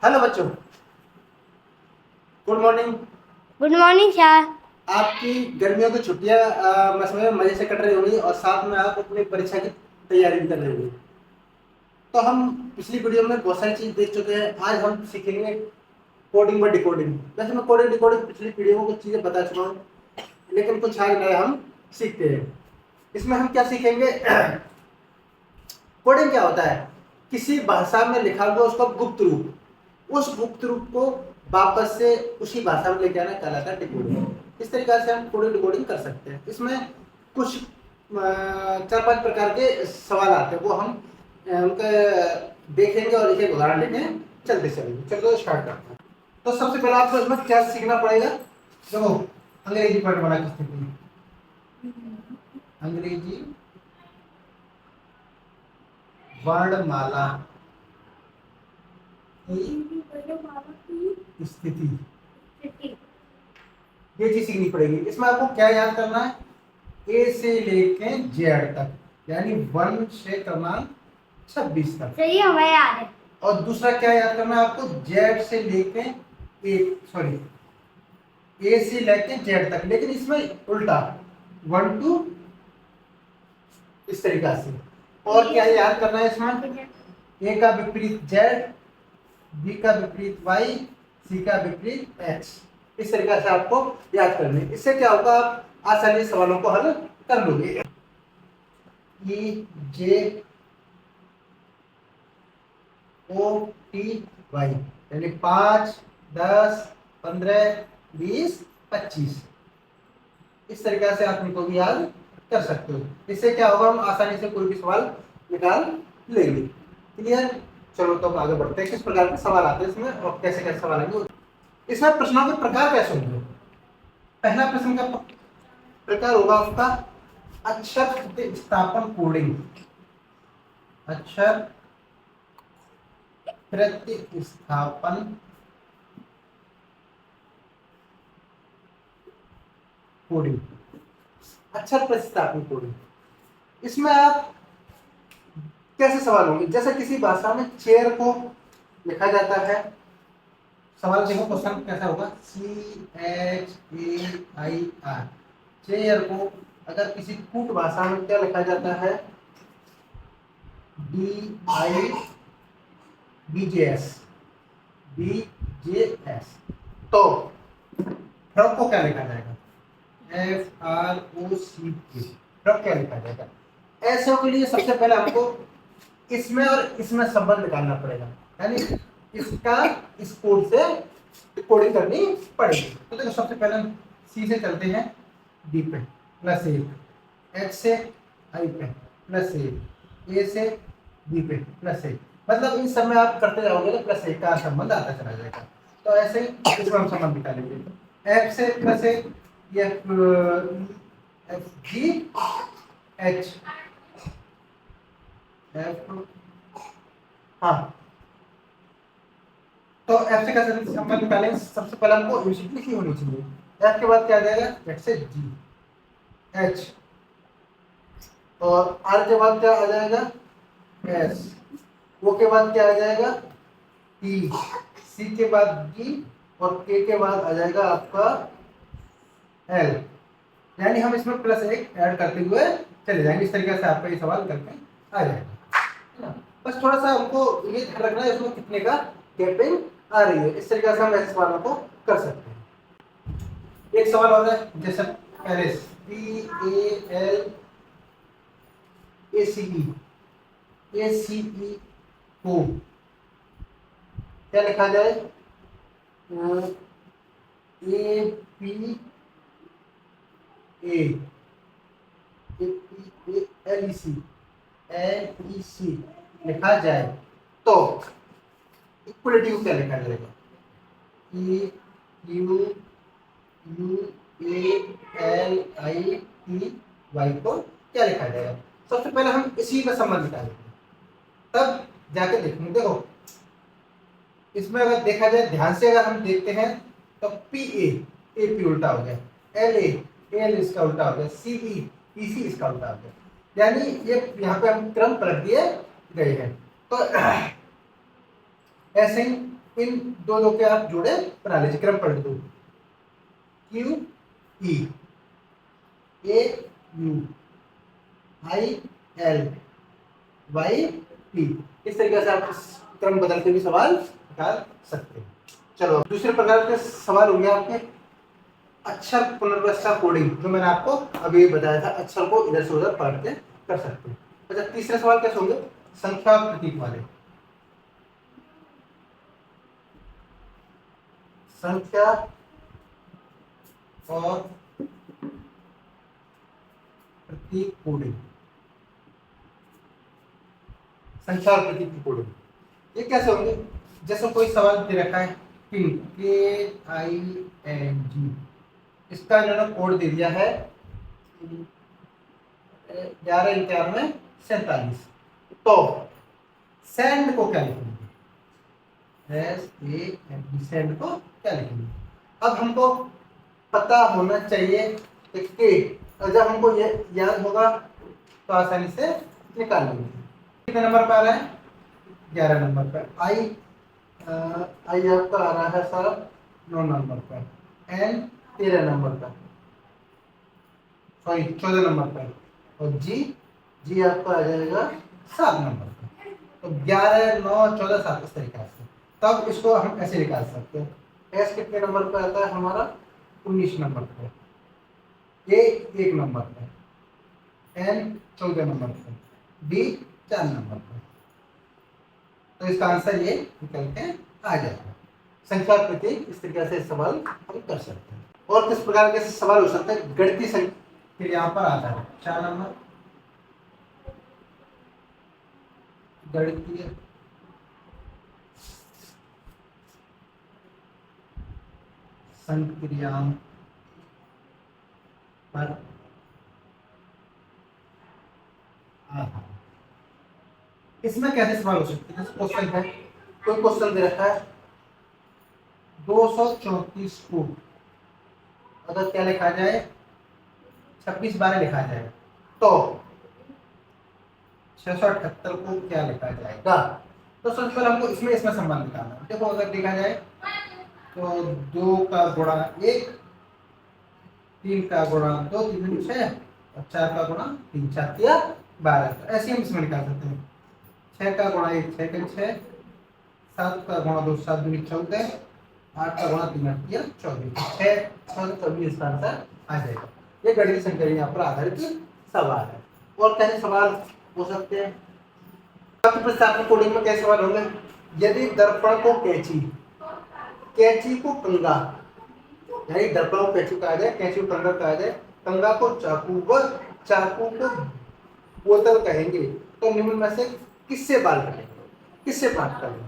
Hello बच्चों, good morning. Good morning sir. आपकी गर्मियों की छुट्टियां मैं समझ में मजे से कट रही होंगी और साथ में आप अपनी परीक्षा की तैयारी भी कर रहे होंगे। तो हम पिछली वीडियो में बहुत सारी चीज देख चुके हैं। आज हम सीखेंगे कोडिंग व डिकोडिंग। वैसे मैं कोडिंग डिकोडिंग पिछली वीडियो में कुछ चीजें बता चुका हूँ, लेकिन कुछ आज नया हम सीखते हैं। इसमें हम क्या सीखेंगे? कोडिंग क्या होता है? किसी भाषा में लिखा हुआ उसका गुप्त रूप, उस गुप्त रूप को वापस से उसी भाषा में लेके आना कहलाता है डिकोडिंग। इस तरीके से हम कोडिंग डिकोडिंग कर सकते हैं। इसमें कुछ 4-5 प्रकार के सवाल आते हैं, वो हम उनके देखेंगे और एक एक उदाहरण लेके चलते चलेंगे। चलो स्टार्ट करते हैं। तो सबसे पहले आपको इसमें क्या सीखना पड़ेगा? देखो, अंग्रेजी वर्णमाला की स्थिति, अंग्रेजी वर्णमाला की स्थिति, ये चीज सीखनी पड़ेगी। इसमें आपको क्या याद करना है? ए से लेके जेड तक, यानी 1 से क्रमांक 26 तक। सही हमें याद है। और दूसरा क्या याद करना है आपको? जेड से लेके ए से लेके जेड तक, लेकिन इसमें उल्टा 1 टू इस तरीका से। और क्या याद करना है इसमें? ए का विपरीत जेड, बी का विपरीत वाई, सी का विपरीत एक्स। इस तरीके से आपको याद करनी है। इससे क्या होगा, आप आसानी से सवालों को हल कर लोगे। ई जे ओ टी वाई, यानी 5, 10, 15, 20, 25। इस तरीके से आप इनको भी याद कर सकते हो। इससे क्या होगा, हम आसानी से कोई भी सवाल निकाल लेंगे। क्लियर? चलो तो अब आगे बढ़ते हैं। किस प्रकार के सवाल आते हैं इसमें और कैसे कैसे सवाल आएंगे। इसमें प्रश्नों के प्रकार कैसे होंगे? पहला प्रश्न का प्रकार होगा आपका अक्षर प्रतिस्थापन कोडिंग। अक्षर प्रतिस्थापन कोडिंग, अक्षर प्रतिस्थापन कोडिंग। इसमें आप कैसे सवाल होंगे? जैसे किसी भाषा में चेयर को लिखा जाता है। सवाल देखो, क्वेश्चन कैसा होगा? CHAIR, चेयर को अगर किसी कूट भाषा में क्या लिखा जाता है? DIBJS, BJS। तो फ्रॉक को क्या लिखा जाएगा? FROCK। फ्रॉक क्या लिखा जाएगा? ऐसे के लिए सबसे पहले हमको इसमें और इसमें संबंध निकालना पड़ेगा, यानी इसका इस कोड से कोडिंग करनी पड़ेगी। तो देखो, सबसे पहले हम सी से चलते हैं, डी पे +1, एच से आई पे +1, ए से बी पे +1। मतलब इन सब में आप करते जाओगे तो +1 का संबंध आता चला जाएगा। तो ऐसे इसमें हम संबंध निकालेंगे। एफ से +1, एफ जी एच, एफ, हाँ। तो एफ से कैसे संबंध निकालेंगे? सबसे पहले हमको यूनिट लिखी होनी चाहिए। एफ के बाद क्या आ जाएगा? एफ से जी एच, और आर के बाद क्या आ जाएगा? एस, ओ के बाद क्या आ जाएगा? टी, सी के बाद डी, और के बाद आ जाएगा आपका एल। यानी हम इसमें +1 ऐड करते हुए चले जाएंगे। इस तरीके से आपका ये सवाल करके आ जाएगा, है ना? बस थोड़ा सा हमको ये ध्यान रखना है इसमें कितने का गैपिंग आ रही है। इस तरीके से हम ऐसे सवालों को कर सकते हैं। एक सवाल और है, जैसे पेरिस, PALACE को क्या लिखा जाए? APALEC लिखा जाए तो इक्वलिटी को क्या लिखा जाएगा? EQUALITY को क्या लिखा जाएगा? सबसे पहले हम इसी में संबंध निकालेंगे, तब जाके देखेंगे। देखो, इसमें अगर देखा जाए ध्यान से, अगर हम देखते हैं तो PA उल्टा हो गया, LA इसका उल्टा हो गया, CE इसका उल्टा हो गया। यानी ये यहाँ पे हम क्रम पलट दिए गए हैं। तो ऐसे ही इन दो दो के आप जोड़े बना लीजिए, क्रम पलट दो। Q E, A U, I L, Y P. इस तरीके से आप इस क्रम बदल के भी सवाल निकाल सकते हैं। चलो दूसरे प्रकार के सवाल होंगे आपके अक्षर पुनर्व्यवस्था कोडिंग, जो मैंने आपको अभी बताया था, अक्षर को इधर से उधर पलट के कर सकते हैं। अच्छा, तीसरे सवाल कैसे होंगे? संख्या और प्रतीक वाले। संख्या और प्रतीक कोडिंग, संख्या और प्रतीक की कोडिंग ये कैसे होंगे? जैसे कोई सवाल दे रखा है किंग, KING, इसका इन्होंने कोड दे दिया है 119147। तो सेंड को क्या लिखेंगे? SAND, सेंड को क्या लिखेंगे? अब हमको पता होना चाहिए कि और जब हमको ये याद होगा तो आसानी से निकाल लेंगे। कितने नंबर पर आ रहा है? 11 नंबर पर। आई आपका आ रहा है सर 9 नंबर पर। एन 13 नंबर पर, सॉरी 14 नंबर पर। और जी आपका आ जाएगा 7 नंबर पर। तो 11, 9, 14, 7 इस तरीके से। तब इसको हम ऐसे निकाल सकते हैं। एस कितने नंबर पर आता है हमारा? 19 नंबर पर। ए 1 नंबर पर, एन 14 नंबर पर, डी 4 नंबर पर। तो इसका आंसर ये निकल के आ जाएगा। संख्या प्रतीक इस तरीके से सवाल हम कर सकते हैं। और किस प्रकार के सवाल हो सकते हैं? गणितीय संख्या यहाँ पर आता है 4 नंबर, गणितीय संक्रियाओं पर आधार। इसमें कैसे सवाल हो सकते हैं? जैसे क्वेश्चन है, कोई क्वेश्चन दे रखा है 234 को अगर क्या लिखा जाए, 26 बार लिखा जाए तो 678 को क्या लिखा जाएगा? तो सबसे पहले हमको इसमें संबंध निकालना है। देखो अगर देखा जाए तो 2 का गुणा 1, 3 का गुणा 2, 3 दूनी 6, और 4 का गुणा 3, 4 तिया 12। ऐसे हम इसमें निकाल सकते हैं। 6 का गुणा 1, 6 के 6, 7 का गुणा 2, 7 दूनी 14, 8 का गुणा 3, 8 तिया 24, 6 24 इसका आंसर आ जाएगा। ये गणितीय संख्या यहाँ पर आधारित सवाल है। और कैसे सवाल हो सकते हैं? प्रतिप्रस्थापन कोडिंग में कैसे सवाल होंगे? यदि दर्पण को कैंची, कैंची को कंगा, यानी दर्पण को कैंची कहा जाए, कैंची को कंगा कहा जाए, कंगा को चाकू व चाकू को बोतल कहेंगे, तो निम्न में से किससे बाल कटेंगे, किससे प्राप्त करेंगे?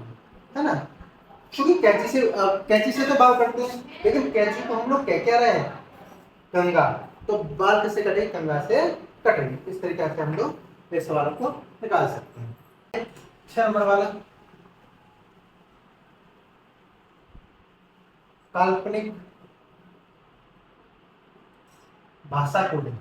है ना? क्योंकि कैंची से तो बाल कटते हैं, लेकिन कैंची को हम लोग कह क्या रहे हैं? कंगा। तो बाल किससे कटेंगे? कंगा से कटेंगे। इस तरीके से हम लोग इस सवाल को निकाल सकते हैं। 6 नंबर वाला काल्पनिक भाषा कोडिंग।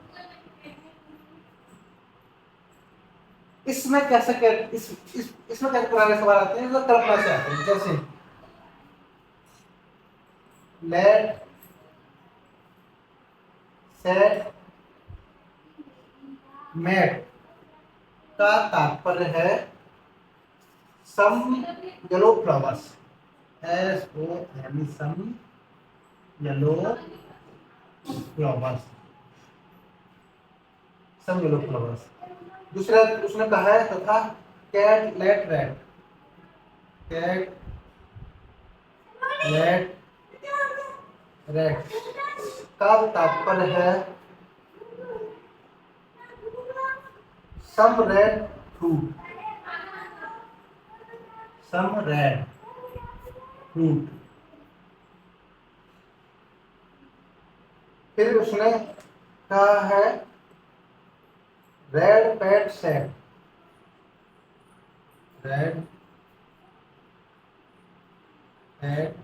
इसमें कैसे इसमें कैसे पुराने सवाल आते हैं? मतलब कल्पना से आते हैं। जैसे लेट सेट मेट का तात्पर्य है some yellow flowers, SOM, some yellow flowers, some yellow flowers. दूसरा उसने कहा है तथा cat let rat, cat let rat का तात्पर्य है some red fruit, some red fruit. फिर उसने कहा है red pat set, red pat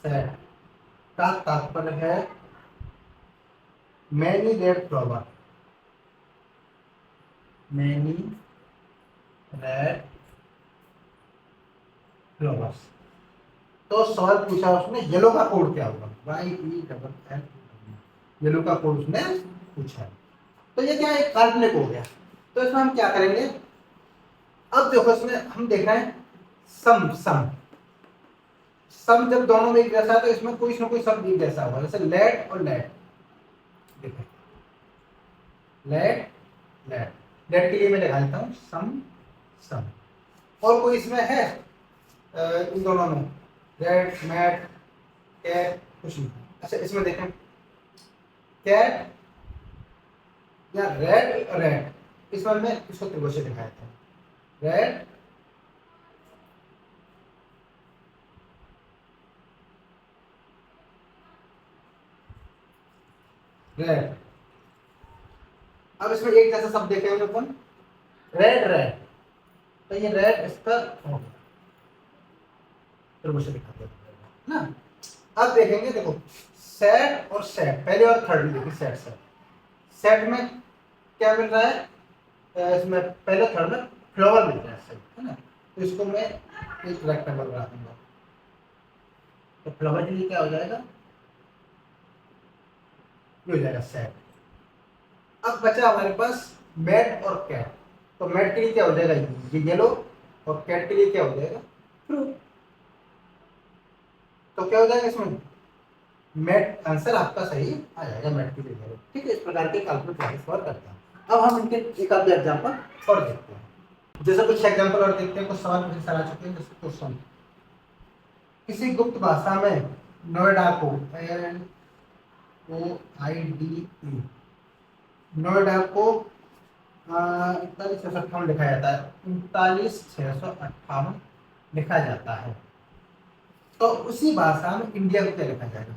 set का तात्पर्य है many red flower, many red flowers. तो सवाल पूछा उसने येलो का कोड क्या होगा, YELL, येलो का कोड उसने पूछा है। तो ये क्या एक काल्पनिक हो गया। तो इसमें हम क्या करेंगे, अब देखो इसमें हम देख रहे हैं सम सम सम जब दोनों में एक जैसा है तो इसमें कोई ना कोई शब्द एक जैसा होगा, जैसे लेट और लेट। देखो लेट लेट, लेट के लिए मैं लगा देता हूँ सम सम। और कोई इसमें है इन दोनों में रेड मैट कैट कुछ नहीं। अच्छा इसमें देखें कैट या रेड रेड, इसमें मैं इसको त्रिभुज से दिखाया था, रेड रेड। अब इसमें एक जैसा शब्द देखे हुए अपन रेड रेड, तो ये रेड इसका हो गया, त्रिभुज से दिखाते हैं ना। अब देखेंगे देखो सेट और सेट, पहले और थर्ड में देखिए सेट सेट। सेट में क्या मिल रहा है, इसमें पहले थर्ड में फ्लावर मिल रहा है सेट, है ना। तो इसको मैं एक रेक्टेंगल बना दूंगा, तो फ्लावर के लिए क्या हो जाएगा, ये हो जाएगा सेट। अब बचा हमारे पास मैट और कैट, तो मैट के लिए क्या हो जाएगा ये येलो, और कैट के लिए क्या हो जाएगा फ्रूट। तो क्या हो जाएगा इसमें मैट, आंसर आपका सही आ जाएगा मैट के लिए येलो। ठीक है, इस प्रकार के काल्पनिक क्लासेस और करते हैं। अब हम इनके एक आध एग्जाम्पल और देखते हैं, जैसे कुछ एग्जाम्पल और देखते हैं, कुछ सवाल मुझे सर आ चुके हैं। जैसे क्वेश्चन, किसी गुप्त भाषा में नोएडा को NOIDA, नोएडा को 39,658 लिखा जाता है, 39,658 लिखा जाता है। तो उसी भाषा में इंडिया को क्या लिखा जाएगा।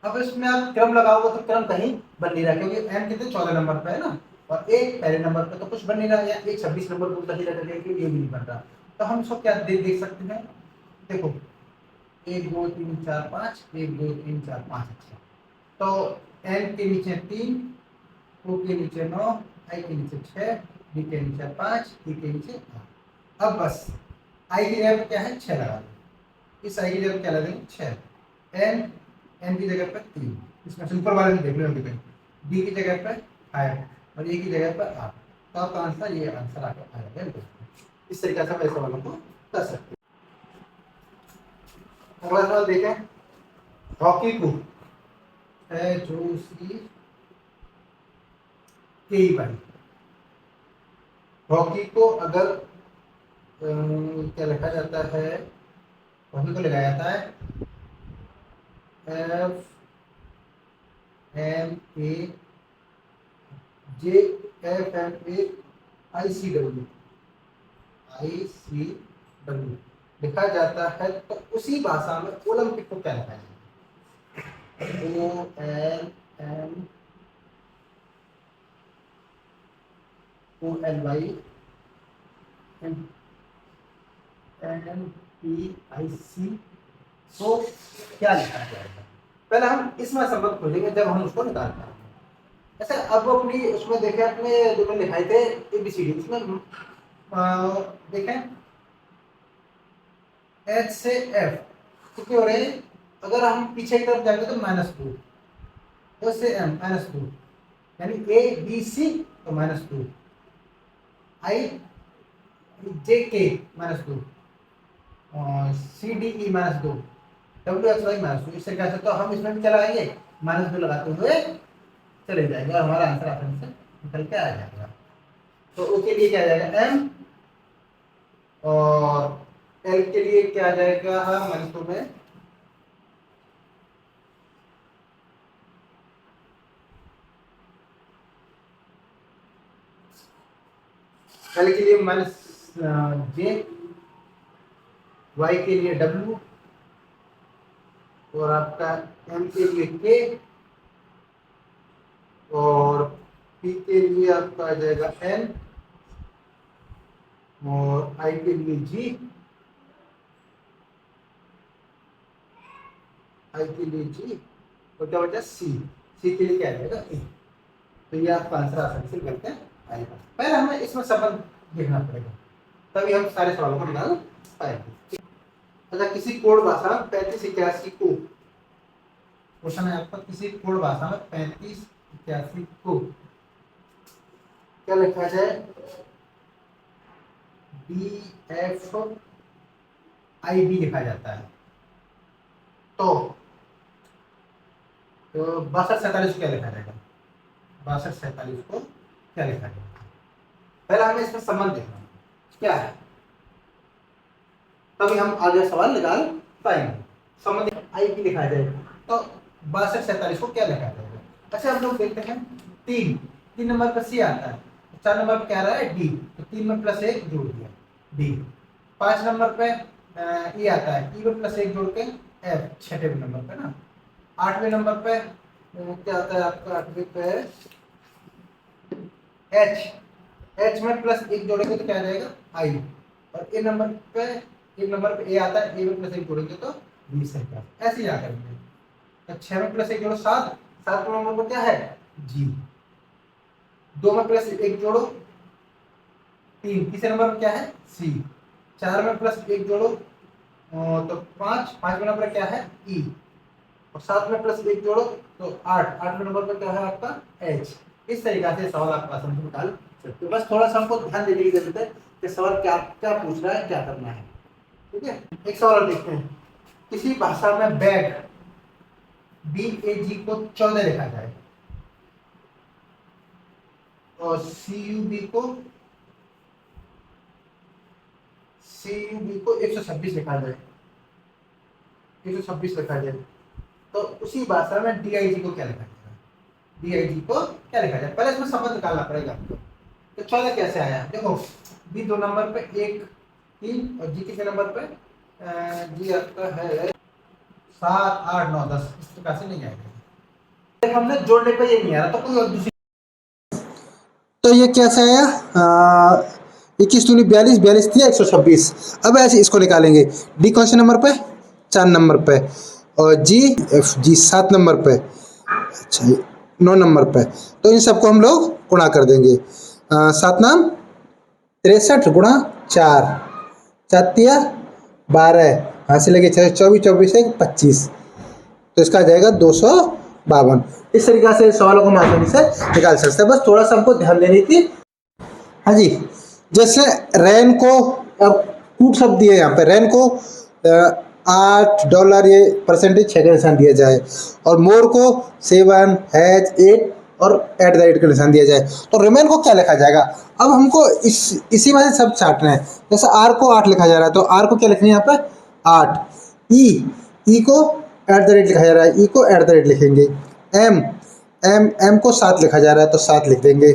अब इसमें आप क्रम लगाओगे तो क्रम कहीं बन नहीं रहा, क्योंकि एम कितने 14 नंबर पे है ना, और एक पहले नंबर पे, तो कुछ बन नहीं रहा, या एक 26 नंबर पर उल्टा सीधा कर दिया कि ये भी नहीं बन रहा। तो हम इसको क्या देख सकते हैं, देखो 1 2 3 4 5, 1 2 3 4 5। अच्छा तो एन के नीचे 3, ओ के नीचे 9, आई के नीचे 6, डी के नीचे 5, ई के नीचे 8। अब बस आई की जगह पे क्या है 6 लगा दो, इस आई की जगह क्या लगेंगे 6, एन एन की जगह पर 3, इसमें से ऊपर वाले में देख लो कहीं, डी की जगह पर 5 और ए की जगह पर 8। तो आपका आंसर ये आंसर आपका आएगा। इस तरीके से हम ऐसे वालों को कर सकते हैं। अगला सवाल देखें, हॉकी को HOCKEY, हॉकी को अगर क्या लिखा जाता है, हॉकी को लिखा जाता है FMAJFMAICW लिखा जाता है। तो उसी भाषा में ओलंपिक को क्या लिखा जाता है, OLYMPIC को क्या लिखा जाएगा। पहले हम इसमें संबंध खोजेंगे जब हम उसको निकालते हैं। ऐसे अब अपनी उसमें देखें, अपने जो में लिखाए थे ABCD, इसमें देखें H से F कितने हो रहे हैं, अगर हम पीछे की तरफ जाएंगे तो -2, O से M -2, यानी ABC तो -2, IJK -2, CDE -2, WXY -2। इस तरीके से तो हम इसमें भी चलाएंगे, -2 लगाते हुए चले जाएंगे और हमारा आंसर आसानी से निकल के आ जाएगा। तो O के लिए क्या आ जाएगा M, और L के लिए क्या आ जाएगा -2 में L के लिए -J, Y के लिए W, और आपका M के लिए K, और P के लिए आपका आ जाएगा N, और I के लिए G, I के लिए G, और क्या बचा C, C के लिए क्या आ जाएगा E। तो ये आपका आंसर आसानी से निकल के आएगा। पहले हमें इसमें संबंध देखना पड़ेगा। तभी हम सारे सवालों को निकाल पाएंगे। अच्छा, किसी कोड भाषा में 3581 को, क्वेश्चन है आपका, किसी कोड भाषा में 3581 को क्या लिखा जाए? DFID लिखा जाता है। तो 6247 को क्या लिखा जाएगा? 6247 को क्या लिखा जाएगा? पहले हमें इसका संबंध देखना है क्या है, तभी हम आगे सवाल निकाल पाएंगे। संबंध IP लिखा जाएगा, तो 6247 को क्या लिखा जाएगा? अच्छा, हम लोग देखते हैं 3 नंबर पर C आता है, 4 नंबर पर क्या आ रहा है? D, तो 3 में +1 जोड़ दिया D। 5 नंबर पे E आता है, E में +1 जोड़ के F, 6वें नंबर पे ना। 8वें नंबर पे क्या आता है आपका? 8वें पे H में +1 जोड़ेंगे तो क्या आ जाएगा? I। और एक नंबर पे A आता है, A में +1 जोड़ेंगे तो B से क्या, ऐसे ही आकर तो 6 में +1 जोड़ो 7, 7 नंबर पर क्या है? G। 2 में +1 जोड़ो 3, तीसरे नंबर पर क्या है? C। 4 में +1 जोड़ो तो 5, 5वें नंबर पर क्या है? E। और 7 में +1 जोड़ो तो 8, 8वें नंबर पर क्या है आपका? H। इस तरीके से सवाल आप आसानी से निकाल सकते हो। बस थोड़ा सा हमको ध्यान देने की जरूरत है कि सवाल क्या क्या पूछ रहा है, क्या करना है। ठीक है, एक सवाल और देखते हैं। किसी भाषा में बैग BAG को 14 लिखा जाए और CUB को 126 लिखा जाए, 126 लिखा जाए, तो उसी भाषा में DIG को क्या लिखा जाएगा? DIG को क्या लिखा जाए? पहले इसमें संबंध निकालना पड़ेगा आपको। तो 14 कैसे आया? देखो, B 2 नंबर पे 1 3 और G कितने नंबर पे? G आपका है 7 8 9 10, इस प्रकार से नहीं आएगा। हमने जोड़ने पे ये नहीं आ रहा, तो कोई और दूसरी, तो ये कैसे आया? 21 दूनी 42, 42 थी 126। अब ऐसे इसको निकालेंगे। D कौन से नंबर पे? 4 नंबर पे। और G 7 नंबर पे। अच्छा, 9 नंबर पे। तो इन सबको हम लोग गुणा कर देंगे। 7 नाम 63 गुणा 4, 4 तिया 12, यहाँ से लगे 24, 24 से 25, तो इसका आ जाएगा 252। इस तरीके से सवालों को हम आसानी से निकाल सकते हैं। बस थोड़ा सा हमको ध्यान देनी थी। हाँ जी, जैसे रैन को, अब कूट शब्द दिए यहाँ पे, रैन को $8 ये परसेंटेज 6 का निशान दिया जाए, और मोर को 7 हैज 8 और @ का निशान दिया जाए, तो रिमेन को क्या लिखा जाएगा? अब हमको इसी में से सब छाटना है। जैसे R को 8 लिखा जा रहा है, तो R को क्या लिखना है यहाँ पे? 8। E को @ लिखा जा रहा है, E को @ लिखेंगे। M को 7 लिखा जा रहा है, तो 7 लिख देंगे।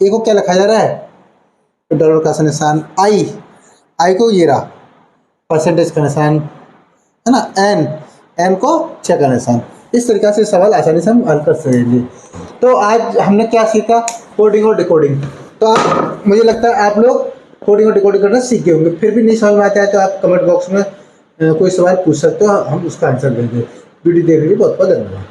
A को क्या लिखा जा रहा है? डॉलर का निशान। I को ये रहा परसेंटेज का निशान, है ना। N को 6 का निशान। इस तरीके से सवाल आसानी से हम हल कर सकेंगे। तो आज हमने क्या सीखा? कोडिंग और डिकोडिंग। तो मुझे लगता है आप लोग कोडिंग और डिकोडिंग करना सीख गए होंगे। फिर भी नहीं समझ में आता है तो आप कमेंट बॉक्स में कोई सवाल पूछ सकते हो, हम उसका आंसर देंगे। वीडियो देखने के लिए बहुत बहुत धन्यवाद।